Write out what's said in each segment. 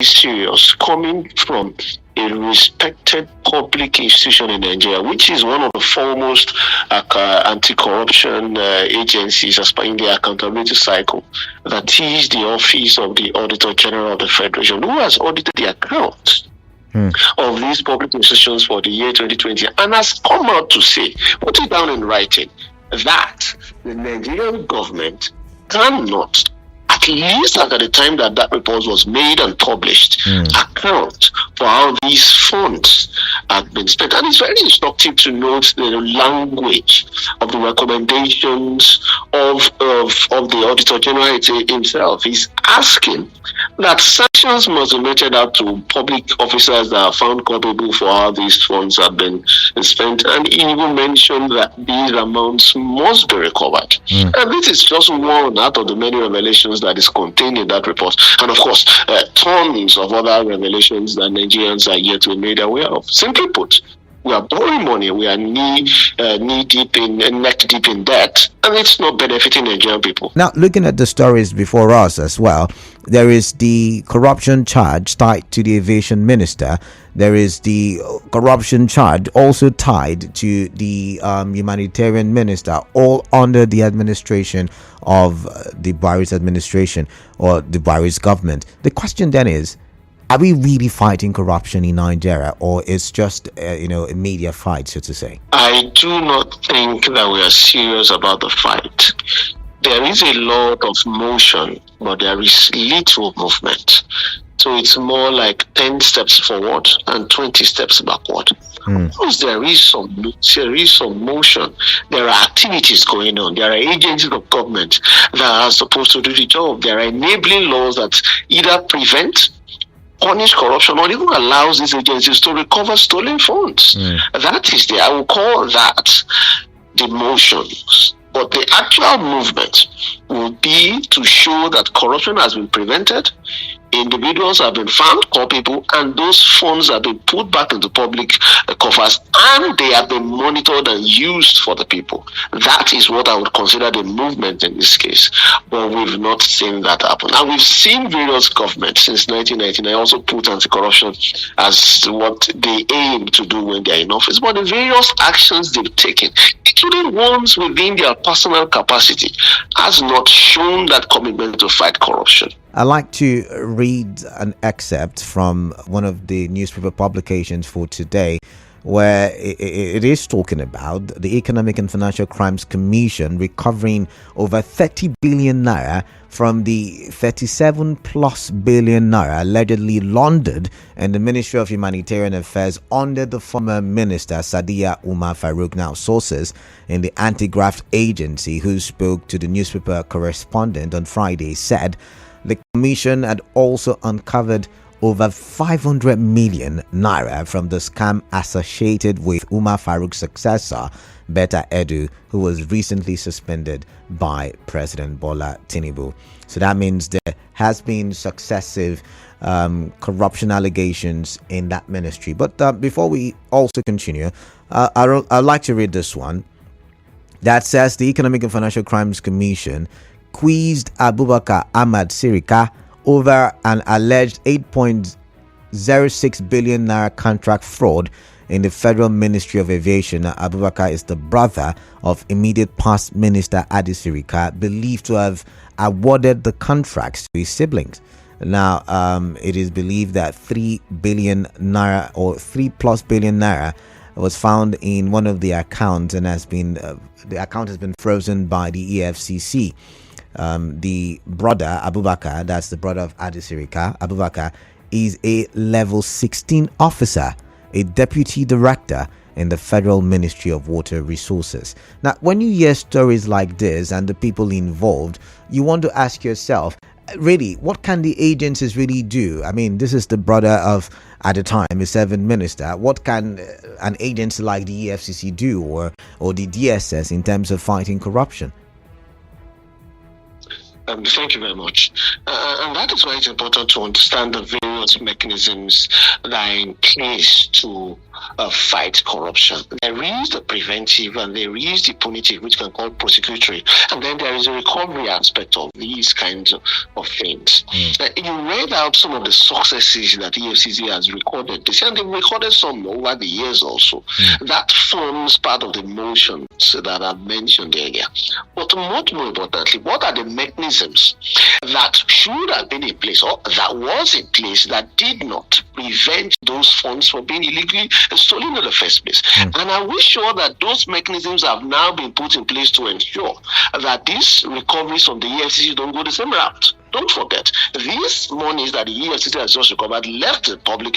serious coming from a respected public institution in Nigeria, which is one of the foremost anti-corruption agencies as per in the accountability cycle, that is the Office of the Auditor General of the Federation, who has audited the accounts of these public institutions for the year 2020 and has come out to say, put it down in writing, that the Nigerian government cannot, at least at the time that that report was made and published, account for how these funds have been spent. And it's very instructive to note the language of the recommendations of the Auditor General himself. He's asking that sanctions must be meted out to public officers that are found culpable for how these funds have been spent, and he even mentioned that these amounts must be recovered. And this is just one out of the many revelations that is contained in that report, and of course tons of other revelations that Nigerians are yet to be made aware of. Simply put, we are borrowing money, we are neck deep in debt, and it's not benefiting Nigerian people. Now, looking at the stories before us as well, there is the corruption charge tied to the aviation minister. There is the corruption charge also tied to the humanitarian minister, all under the administration of the Buhari's administration or the Buhari's government. The question then is, are we really fighting corruption in Nigeria, or is just a media fight, so to say? I do not think that we are serious about the fight. There is a lot of motion, but there is little movement. So it's more like 10 steps forward and 20 steps backward. Because there is some motion. There are activities going on. There are agencies of government that are supposed to do the job. There are enabling laws that either prevent, punish corruption, or even allows these agencies to recover stolen funds. That is I will call that the motions. But the actual movement will be to show that corruption has been prevented, individuals have been found culpable, and those funds have been put back into public coffers, and they have been monitored and used for the people. That is what I would consider the movement in this case. But we've not seen that happen. And we've seen various governments since 1999 also put anti-corruption as what they aim to do when they're in office. But the various actions they've taken, including ones within their personal capacity, has not shown that commitment to fight corruption. I'd like to read an excerpt from one of the newspaper publications for today, where it is talking about the Economic and Financial Crimes Commission recovering over 30 billion naira from the 37 plus billion naira allegedly laundered in the Ministry of Humanitarian Affairs under the former minister Sadiya Umar Farouk. Now, sources in the anti-graft agency who spoke to the newspaper correspondent on Friday said the commission had also uncovered over 500 million naira from the scam associated with Umar Farouk's successor, Betta Edu, who was recently suspended by President Bola Tinubu. So that means there has been successive corruption allegations in that ministry. But before we also continue, I'd like to read this one that says the Economic and Financial Crimes Commission quizzed Abubakar Ahmad Sirika over an alleged 8.06 billion naira contract fraud in the Federal Ministry of Aviation. Abubakar is the brother of immediate past Minister Adi Sirika, believed to have awarded the contracts to his siblings. Now, it is believed that 3 billion naira or 3 plus billion naira was found in one of the accounts and has been the account has been frozen by the EFCC. The brother Abubakar, that's the brother of Adi Sirika, Abubakar is a level 16 officer, a deputy director in the Federal Ministry of Water Resources. Now, when you hear stories like this and the people involved, you want to ask yourself, really, what can the agencies really do? I mean, this is the brother of, at the time, a serving minister. What can an agency like the EFCC do, or the DSS, in terms of fighting corruption? Thank you very much. And that is why it's important to understand the various mechanisms that are in place to fight corruption. There is the preventive and there is the punitive, which can call prosecutory, and then there is a recovery aspect of these kinds of things. You read out some of the successes that EFCC has recorded this year, and they've recorded some over the years also. That forms part of the motions that I've mentioned earlier. But much more importantly, what are the mechanisms that should have been in place or that was in place that did not prevent those funds from being illegally stolen in the first place? And are we sure that those mechanisms have now been put in place to ensure that these recoveries from the EFCC don't go the same route? Don't forget, these monies that the EFCC has just recovered left the public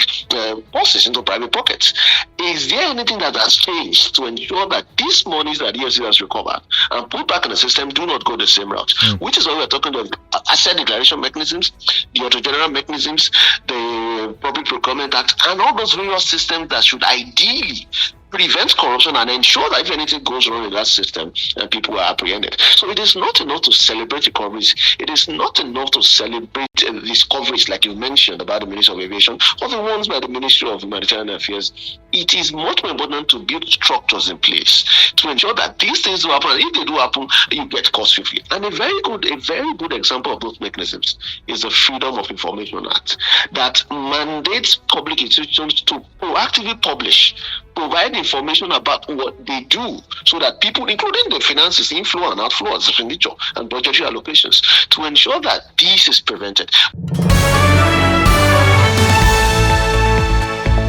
purses into private pockets. Is there anything that has changed to ensure that these monies that the EFCC has recovered and put back in the system do not go the same route? Which is why we're talking about asset declaration mechanisms, the auto general mechanisms, the Public Procurement Act, and all those various systems that should ideally prevent corruption and ensure that if anything goes wrong in that system, people are apprehended. So it is not enough to celebrate recoveries. It is not enough to celebrate discoveries like you mentioned about the Ministry of Aviation or the ones by the Ministry of Humanitarian Affairs. It is much more important to build structures in place to ensure that these things do happen. And if they do happen, you get caught swiftly. And a very good example of those mechanisms is the Freedom of Information Act that mandates public institutions to proactively provide information about what they do so that people, including the finances, inflow and outflow, expenditure and budgetary allocations, to ensure that this is prevented.